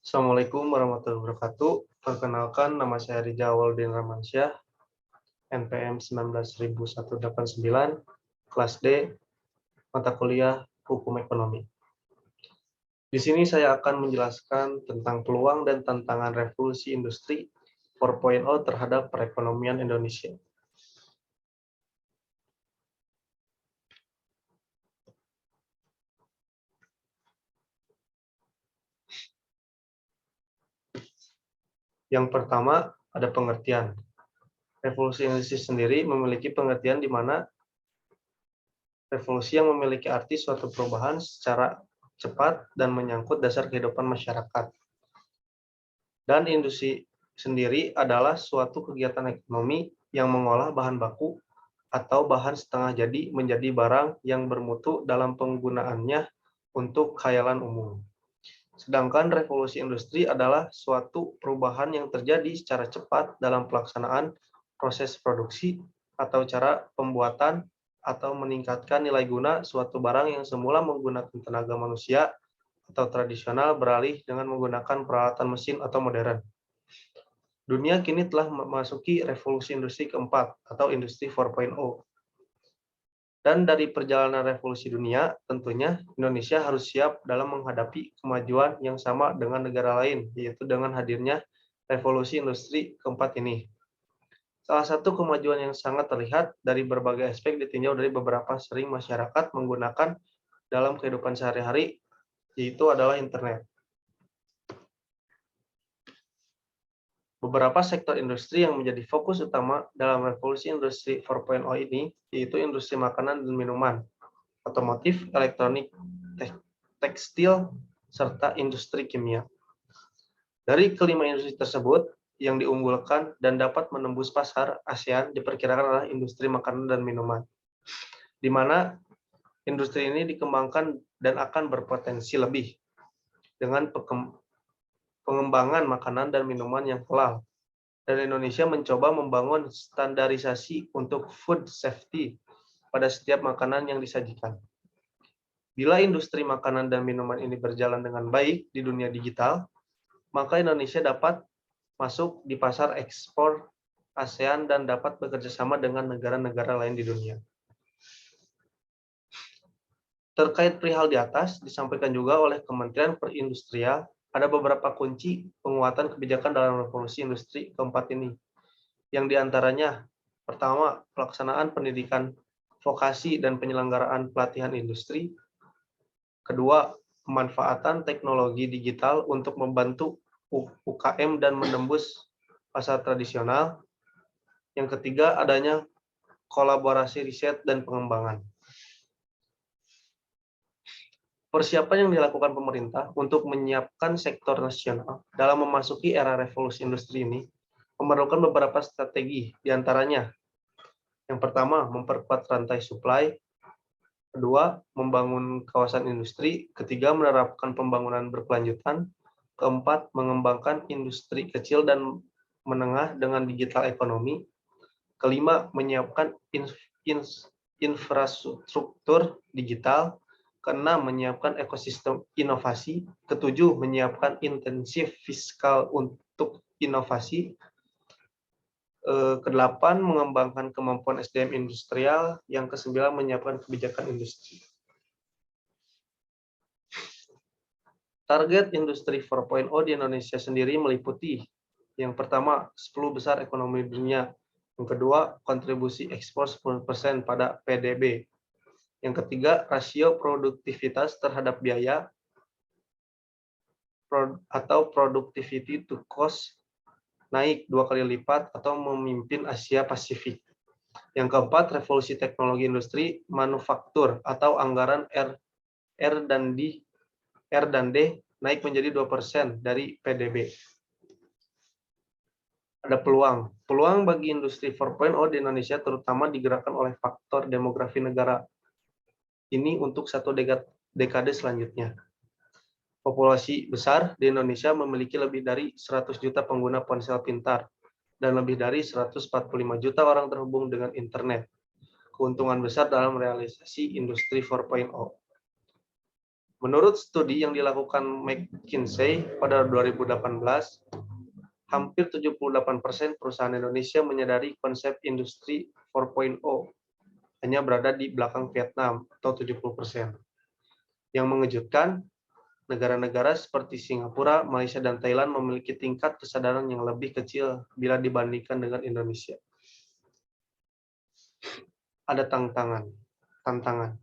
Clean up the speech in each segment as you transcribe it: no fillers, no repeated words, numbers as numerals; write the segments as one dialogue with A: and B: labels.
A: Assalamualaikum warahmatullahi wabarakatuh. Perkenalkan, nama saya Rijal Waldin Ramansyah, NPM 19.189, kelas D, mata kuliah Hukum Ekonomi. Di sini saya akan menjelaskan tentang peluang dan tantangan revolusi industri 4.0 terhadap perekonomian Indonesia. Yang pertama, ada pengertian. Revolusi industri sendiri memiliki pengertian di mana revolusi yang memiliki arti suatu perubahan secara cepat dan menyangkut dasar kehidupan masyarakat. Dan industri sendiri adalah suatu kegiatan ekonomi yang mengolah bahan baku atau bahan setengah jadi menjadi barang yang bermutu dalam penggunaannya untuk khayalan umum. Sedangkan revolusi industri adalah suatu perubahan yang terjadi secara cepat dalam pelaksanaan proses produksi atau cara pembuatan atau meningkatkan nilai guna suatu barang yang semula menggunakan tenaga manusia atau tradisional beralih dengan menggunakan peralatan mesin atau modern. Dunia kini telah memasuki revolusi industri keempat atau industri 4.0. Dan dari perjalanan revolusi dunia, tentunya Indonesia harus siap dalam menghadapi kemajuan yang sama dengan negara lain, yaitu dengan hadirnya revolusi industri keempat ini. Salah satu kemajuan yang sangat terlihat dari berbagai aspek ditinjau dari beberapa sering masyarakat menggunakan dalam kehidupan sehari-hari, yaitu adalah internet. Beberapa sektor industri yang menjadi fokus utama dalam revolusi industri 4.0 ini, yaitu industri makanan dan minuman, otomotif, elektronik, tekstil, serta industri kimia. Dari kelima industri tersebut, yang diunggulkan dan dapat menembus pasar ASEAN diperkirakan adalah industri makanan dan minuman, di mana industri ini dikembangkan dan akan berpotensi lebih dengan pengembangan makanan dan minuman yang halal. Dan Indonesia mencoba membangun standarisasi untuk food safety pada setiap makanan yang disajikan. Bila industri makanan dan minuman ini berjalan dengan baik di dunia digital, maka Indonesia dapat masuk di pasar ekspor ASEAN dan dapat bekerja sama dengan negara-negara lain di dunia. Terkait perihal di atas, disampaikan juga oleh Kementerian Perindustrian, ada beberapa kunci penguatan kebijakan dalam revolusi industri keempat ini. Yang diantaranya, pertama, pelaksanaan pendidikan vokasi dan penyelenggaraan pelatihan industri. Kedua, pemanfaatan teknologi digital untuk membantu UKM dan menembus pasar tradisional. Yang ketiga, adanya kolaborasi riset dan pengembangan. Persiapan yang dilakukan pemerintah untuk menyiapkan sektor nasional dalam memasuki era revolusi industri ini memerlukan beberapa strategi, diantaranya yang pertama, memperkuat rantai supply, kedua, membangun kawasan industri, ketiga, menerapkan pembangunan berkelanjutan, keempat, mengembangkan industri kecil dan menengah dengan digital ekonomi, kelima, menyiapkan infrastruktur digital, keenam, menyiapkan ekosistem inovasi, ketujuh, menyiapkan intensif fiskal untuk inovasi, kedelapan, mengembangkan kemampuan SDM industrial, yang kesembilan, menyiapkan kebijakan industri. Target industri 4.0 di Indonesia sendiri meliputi yang pertama, 10 besar ekonomi dunia, yang kedua, kontribusi ekspor 10% pada PDB, yang ketiga, rasio produktivitas terhadap biaya atau productivity to cost naik 2 kali lipat atau memimpin Asia Pasifik. Yang keempat, revolusi teknologi industri manufaktur atau anggaran R&D naik menjadi 2% dari PDB. Ada peluang. Peluang bagi industri 4.0 di Indonesia terutama digerakkan oleh faktor demografi negara ini untuk satu dekade selanjutnya. Populasi besar di Indonesia memiliki lebih dari 100 juta pengguna ponsel pintar dan lebih dari 145 juta orang terhubung dengan internet. Keuntungan besar dalam realisasi industri 4.0. Menurut studi yang dilakukan McKinsey pada 2018, hampir 78% perusahaan Indonesia menyadari konsep industri 4.0 hanya berada di belakang Vietnam atau 70%. Yang mengejutkan, negara-negara seperti Singapura, Malaysia, dan Thailand memiliki tingkat kesadaran yang lebih kecil bila dibandingkan dengan Indonesia. Ada tantangan.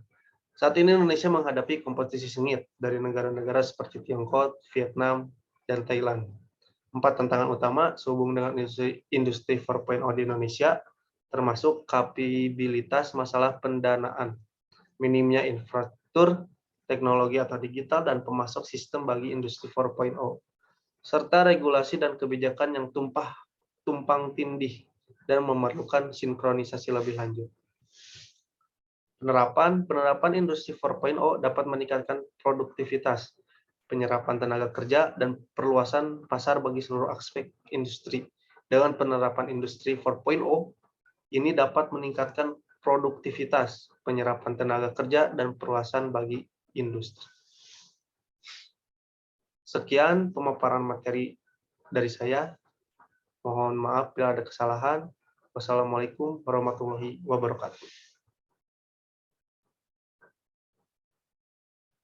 A: Saat ini Indonesia menghadapi kompetisi sengit dari negara-negara seperti Tiongkok, Vietnam, dan Thailand. 4 tantangan utama sehubung dengan industri 4.0 di Indonesia, termasuk kapabilitas masalah pendanaan, minimnya infrastruktur, teknologi atau digital, dan pemasok sistem bagi industri 4.0, serta regulasi dan kebijakan yang tumpang tindih dan memerlukan sinkronisasi lebih lanjut. Penerapan industri 4.0 dapat meningkatkan produktivitas, penyerapan tenaga kerja, dan perluasan pasar bagi seluruh aspek industri. Dengan penerapan industri 4.0, ini dapat meningkatkan produktivitas, penyerapan tenaga kerja, dan perluasan bagi industri. Sekian pemaparan materi dari saya. Mohon maaf bila ada kesalahan. Wassalamualaikum warahmatullahi wabarakatuh.